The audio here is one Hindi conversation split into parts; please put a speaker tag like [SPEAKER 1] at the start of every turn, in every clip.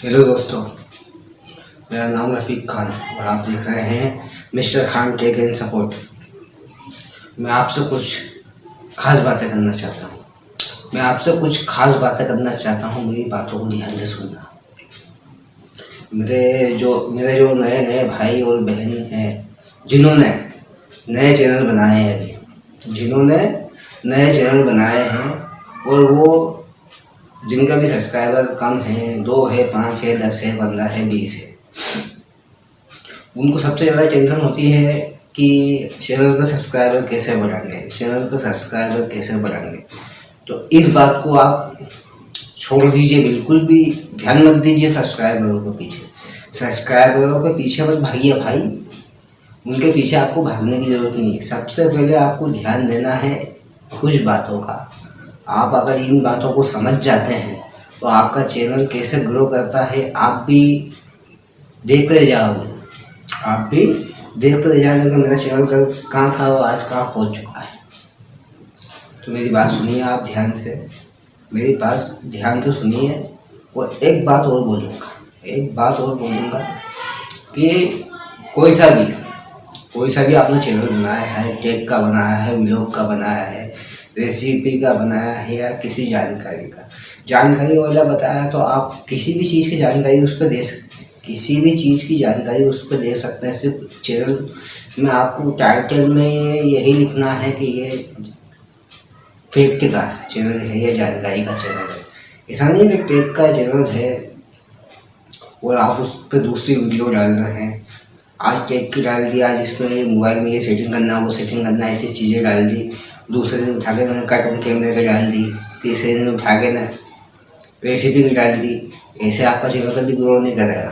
[SPEAKER 1] हेलो दोस्तों, मेरा नाम रफ़ीक खान और आप देख रहे हैं mister Khan tech and support. मैं आपसे कुछ खास बातें करना चाहता हूँ। मेरी बातों को ध्यान से सुनना। मेरे जो नए नए भाई और बहन हैं जिन्होंने नए चैनल बनाए हैं और वो जिनका भी सब्सक्राइबर कम है, 2 है, 5 है, 10 है, 15 है, 20 है, उनको सबसे ज़्यादा टेंशन होती है कि चैनल पर सब्सक्राइबर कैसे बढ़ाएंगे। तो इस बात को आप छोड़ दीजिए, बिल्कुल भी ध्यान मत दीजिए सब्सक्राइबरों के पीछे मत भागिए भाई। उनके पीछे आपको भागने की ज़रूरत नहीं है। सबसे पहले आपको ध्यान देना है कुछ बातों का। आप अगर इन बातों को समझ जाते हैं तो आपका चैनल कैसे ग्रो करता है आप भी देखते जाओगे कि मेरा चैनल कहाँ था और आज कहाँ पहुँच चुका है। तो मेरी बात सुनिए, आप ध्यान से सुनिए। और एक बात और बोलूँगा कि कोई सा भी आपने चैनल बनाया है, टेक का बनाया है, व्लॉग का बनाया है, रेसिपी का बनाया है या किसी जानकारी वाला बताया, तो आप किसी भी चीज़ की जानकारी उस पर दे सकते हैं। सिर्फ चैनल में आपको टाइटल में यही लिखना है कि ये फैक्ट का चैनल है या जानकारी का चैनल है। ऐसा नहीं कि टेक का चैनल है और आप उस पर दूसरी वीडियो डाल रहे हैं। आज टेक की डाल दी, आज इसमें मोबाइल में ये सेटिंग करना, वो सेटिंग करना, ऐसी चीज़ें डाल दी। दूसरे दिन उठा के मैंने कार्टून कैमरे का डाल दी, तीसरे दिन उठा के ना रेसिपी की डाल दी। ऐसे आपका चैनल कभी ग्रो नहीं करेगा।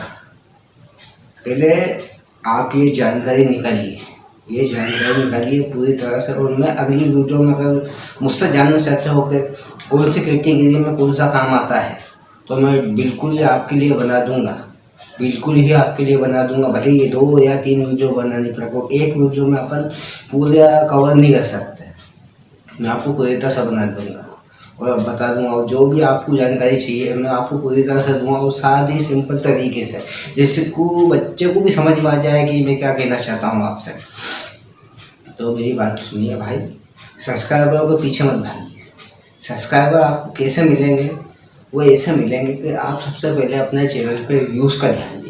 [SPEAKER 1] पहले आप ये जानकारी निकालिए पूरी तरह से। और मैं अगली वीडियो में अगर मुझसे जानना चाहते हो कि कौन सी कैटेगरी में कौन सा काम आता है, तो मैं बिल्कुल ही आपके लिए बना दूंगा। भले ये 2 या 3 वीडियो बनानी पड़े, एक वीडियो में अपन पूरा कवर नहीं कर सकते। मैं आपको पूरी तरह से बना दूंगा और बता दूंगा, और जो भी आपको जानकारी चाहिए मैं आपको पूरी तरह से दूंगा, और साथ ही सिंपल तरीके से, जिससे को बच्चे को भी समझ में आ जाए कि मैं क्या कहना चाहता हूँ आपसे। तो मेरी बात सुनिए भाई, सब्सक्राइबरों के पीछे मत भागिए। सब्सक्राइबर आपको कैसे मिलेंगे? वो ऐसे मिलेंगे कि आप सबसे पहले अपने चैनल पे व्यूज़ का ध्यान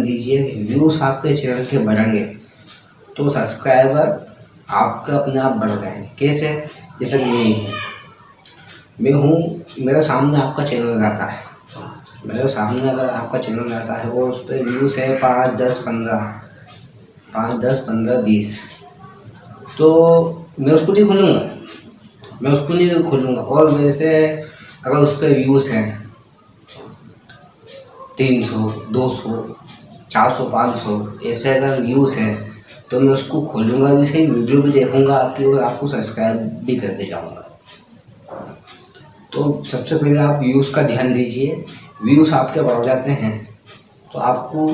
[SPEAKER 1] दीजिए। व्यूज़ आपके चैनल के बढ़ेंगे तो सब्सक्राइबर आपका अपने आप बढ़ जाएंगे। कैसे? जैसे कि मैं हूँ, मेरे सामने आपका चैनल आता है, अगर आपका चैनल आता है और उस पर व्यूज़ है 5, 10, 15, 20, तो मैं उसको नहीं खोलूँगा। और वैसे अगर उस पर व्यूज़ हैं 300, 200, 400, 500, ऐसे अगर व्यूज़ हैं तो मैं उसको खोलूँगा भी सही, वीडियो भी देखूँगा आपकी, और आपको सब्सक्राइब भी करते जाऊँगा। तो सबसे पहले आप व्यूज़ का ध्यान दीजिए। व्यूज़ आपके बढ़ जाते हैं तो आपको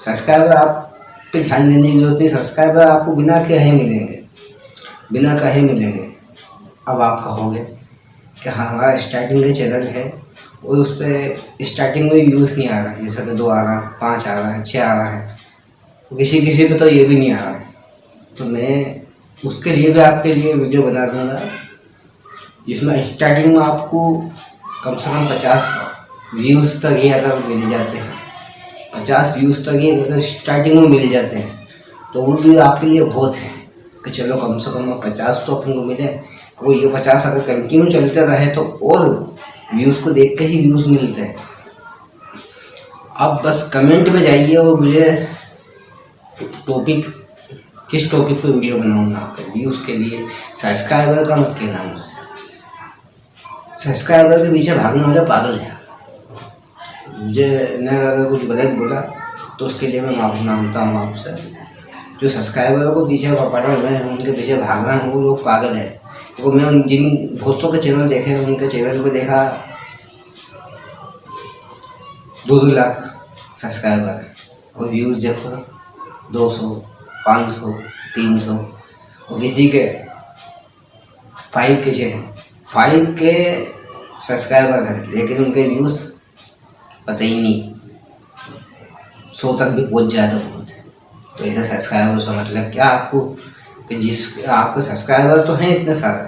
[SPEAKER 1] सब्सक्राइबर आप पे ध्यान देने की जरूरत नहीं। सब्सक्राइबर आपको बिना कहे मिलेंगे। अब आप कहोगे कि हाँ, हमारा स्टार्टिंग का चैनल है और उस पर स्टार्टिंग में व्यूज़ नहीं आ रहा है, जैसे कि 2 आ रहा है, 5 आ रहा है, 6 आ रहा है, किसी पे तो ये भी नहीं आ रहा है। तो मैं उसके लिए भी आपके लिए वीडियो बना दूंगा, जिसमें स्टार्टिंग में आपको कम से कम 50 व्यूज़ तक ये अगर मिल जाते हैं, 50 व्यूज़ तक ये अगर स्टार्टिंग में मिल जाते हैं तो वो भी आपके लिए बहुत है कि चलो कम से कम 50 तो अपन को मिले। तो ये 50 अगर कंटिन्यू चलते रहे तो और व्यूज़ को देख के ही व्यूज़ मिलते हैं। आप बस कमेंट में जाइए और मुझे किस टॉपिक पे वीडियो बनाऊंगा आपके व्यूज़ के लिए। सब्सक्राइबर का मत कहना मुझसे। सब्सक्राइबर के पीछे भागने वाले पागल है। मुझे ने अगर कुछ गलत बोला तो उसके लिए मैं माफ़ी मांगता हूँ आपसे। जो सब्सक्राइबरों को पीछे पड़े हुए हैं, उनके पीछे भाग रहे हैं, वो लोग पागल है। तो मैं जिन बहुत सौ के चैनल देखे हैं, उनके चैनल पे देखा 2-2 लाख सब्सक्राइबर और व्यूज़ देखो 200, 500, 300, और किसी के 5 के सब्सक्राइबर हैं लेकिन उनके व्यूज़ पता ही नहीं, 100 तक भी पहुंच जाए तो बहुत। तो ऐसे सब्सक्राइबर का मतलब क्या आपको, कि जिस आपके सब्सक्राइबर तो हैं इतने सारे,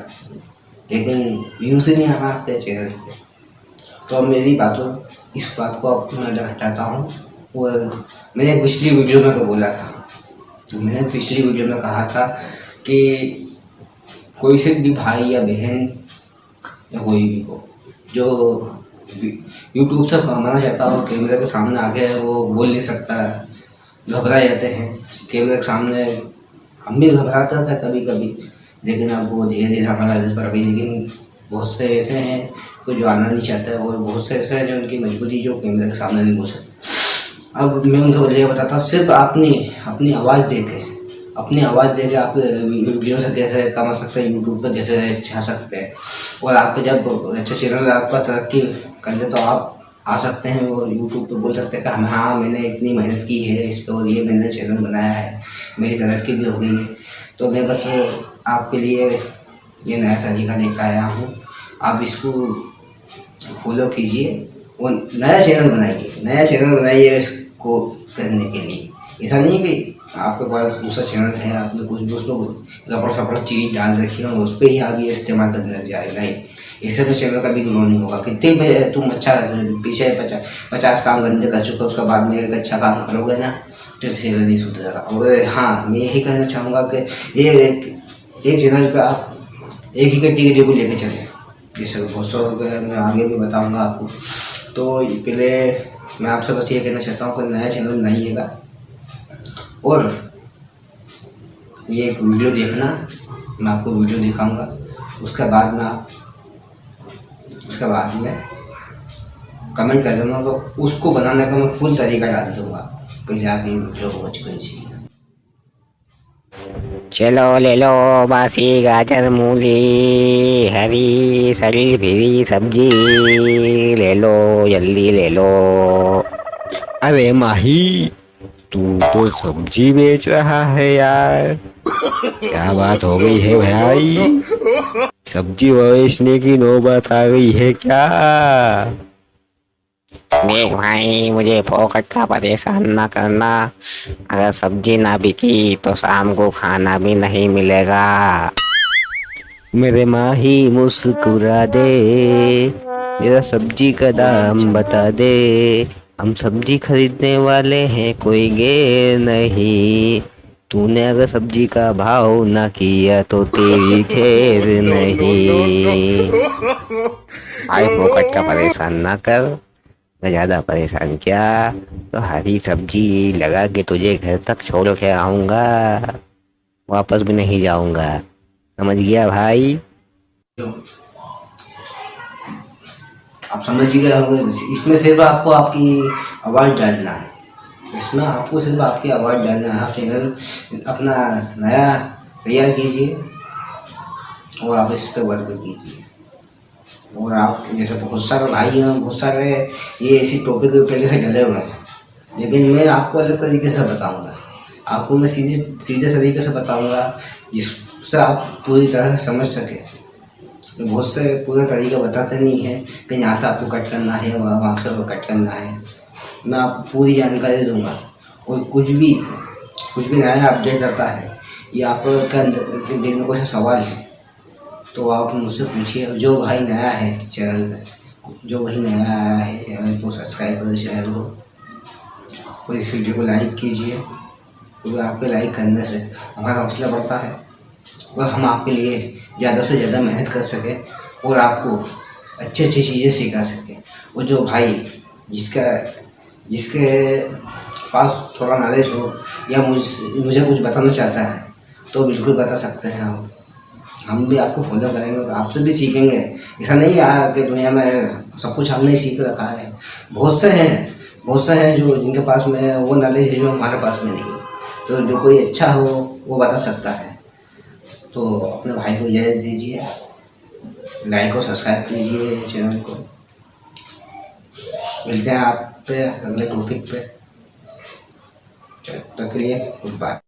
[SPEAKER 1] लेकिन व्यूज ही नहीं आ रहा आपके चैनल पे। तो अब मेरी बातों, इस बात को अब मैं हटाता हूँ। और मैंने पिछली वीडियो में तो बोला था, मैंने पिछली वीडियो में कहा था कि कोई से भी भाई या बहन या कोई भी हो जो यूट्यूब से कमाना चाहता है और कैमरे के सामने आके वो बोल नहीं सकता, घबरा जाते हैं कैमरे के सामने। हम भी घबराता था कभी कभी, लेकिन अब वो धीरे धीरे हमारी आदत पड़ गई। लेकिन बहुत से ऐसे हैं कि जो आना नहीं चाहता है, और बहुत से ऐसे हैं जो उनकी मजबूरी जो कैमरे के सामने नहीं बोल सकते। अब मैं उनको बदले बताता हूँ, सिर्फ अपनी आवाज़ दे के, अपनी आवाज़ दे के आप वीडियो से कैसे कमा सकते हैं, यूट्यूब पर कैसे छा सकते हैं। और आपके जब अच्छा चैनल आपका तरक्की कर ले तो आप आ सकते हैं और यूट्यूब पे बोल सकते हैं कि हाँ मैंने इतनी मेहनत की है इस पर और ये मैंने चैनल बनाया है, मेरी तरक्की भी हो गई है। तो मैं बस आपके लिए ये नया तरीका लेकर आया हूँ, आप इसको फॉलो कीजिए और नया चैनल बनाइए इसको करने के लिए। ऐसा नहीं है कि आपके पास दूसरा चैनल है, आपने कुछ दूसरों गपड़ सपड़ चीज़ डाल रखी है और उस पर ही आप ये इस्तेमाल करने लग जाएगा ही। ऐसे तो चैनल का भी ग्रो नहीं होगा। कितने भी तुम अच्छा पीछे 50 काम गंदे कर चुके, उसके बाद में एक अच्छा काम करोगे ना तो चैनल नहीं सुधरेगा। और हाँ, मैं यही कहना चाहूँगा कि ये एक चैनल पे आप एक ही कैटेगरी को लेके चले, जैसे बहुत सौ मैं आगे भी बताऊँगा आपको। तो पहले मैं आपसे बस ये कहना चाहता हूँ कि नया चैनल बनाइएगा और ये एक वीडियो देखना, मैं आपको वीडियो दिखाऊंगा, उसके बाद में कमेंट कर देना, तो उसको बनाने का मैं फुल तरीका डाल दूँगा। पहले आप ये वीडियो को वॉच कीजिए।
[SPEAKER 2] चलो ले लो बासी गाजर मूली हरी सरी भिरी सब्जी ले लो, जल्दी ले लो। अरे माही, तू तो सब्जी बेच रहा है यार, क्या बात हो गई है भाई? सब्जी बेचने की नौबत आ गई है क्या? देख भाई, मुझे फोकट का परेशान ना करना। अगर सब्जी ना बिकी तो शाम को खाना भी नहीं मिलेगा। मेरे माही मुस्कुरा दे, मेरा सब्जी का दाम बता दे। हम सब्जी खरीदने वाले हैं, कोई गैर नहीं। तूने अगर सब्जी का भाव ना किया तो तेरी खैर नहीं। भाई फोकट का परेशान ना कर, मैं ज़्यादा परेशान क्या, तो हरी सब्जी लगा के तुझे घर तक छोड़ के आऊँगा, वापस भी नहीं जाऊँगा। समझ गया भाई?
[SPEAKER 1] आप समझ गए होंगे। इसमें सिर्फ आपको आपकी आवाज़ डालना है, इसमें आपको सिर्फ आपकी आवाज़ डालना है। आप चैनल अपना नया तैयार कीजिए और आप इस पर वर्क कीजिए। और आप जैसे बहुत सारे भाई हैं, बहुत सारे ये ऐसी टॉपिक पहले से डले हुए हैं, लेकिन मैं आपको अलग तरीके से बताऊंगा। आपको मैं सीधे तरीके से बताऊंगा जिससे आप पूरी तरह से समझ सके। तो बहुत से पूरे तरीके बताते नहीं हैं कि यहाँ से आपको कट करना है, वहाँ से कट करना है। मैं आपको पूरी जानकारी दूंगा। और कुछ भी नया अपडेट आता है या आपके अंदर दिल में कोई सवाल है तो आप मुझसे पूछिए। जो भाई नया है चैनल पे, जो भाई नया आया है चैनल को सब्सक्राइब करें चैनल को, और इस वीडियो को लाइक कीजिए, क्योंकि आपके लाइक करने से हमारा हौसला बढ़ता है और हम आपके लिए ज़्यादा से ज़्यादा मेहनत कर सकें और आपको अच्छी अच्छी चीज़ें सिखा सकें। और जो भाई जिसके पास थोड़ा नॉलेज हो या मुझे कुछ बताना चाहता है तो बिल्कुल बता सकते हैं आप। हम भी आपको फॉलो करेंगे तो आपसे भी सीखेंगे। ऐसा नहीं है कि दुनिया में सब कुछ हमने ही सीख रखा है। बहुत से हैं जो जिनके पास में वो नॉलेज है जो हमारे पास में नहीं है। तो जो कोई अच्छा हो वो बता सकता है। तो अपने भाई को इजाज़त दीजिए, लाइक और सब्सक्राइब कीजिए चैनल को। मिलते हैं आप पे अगले टॉपिक पे, तब तक के लिए गुड बाय।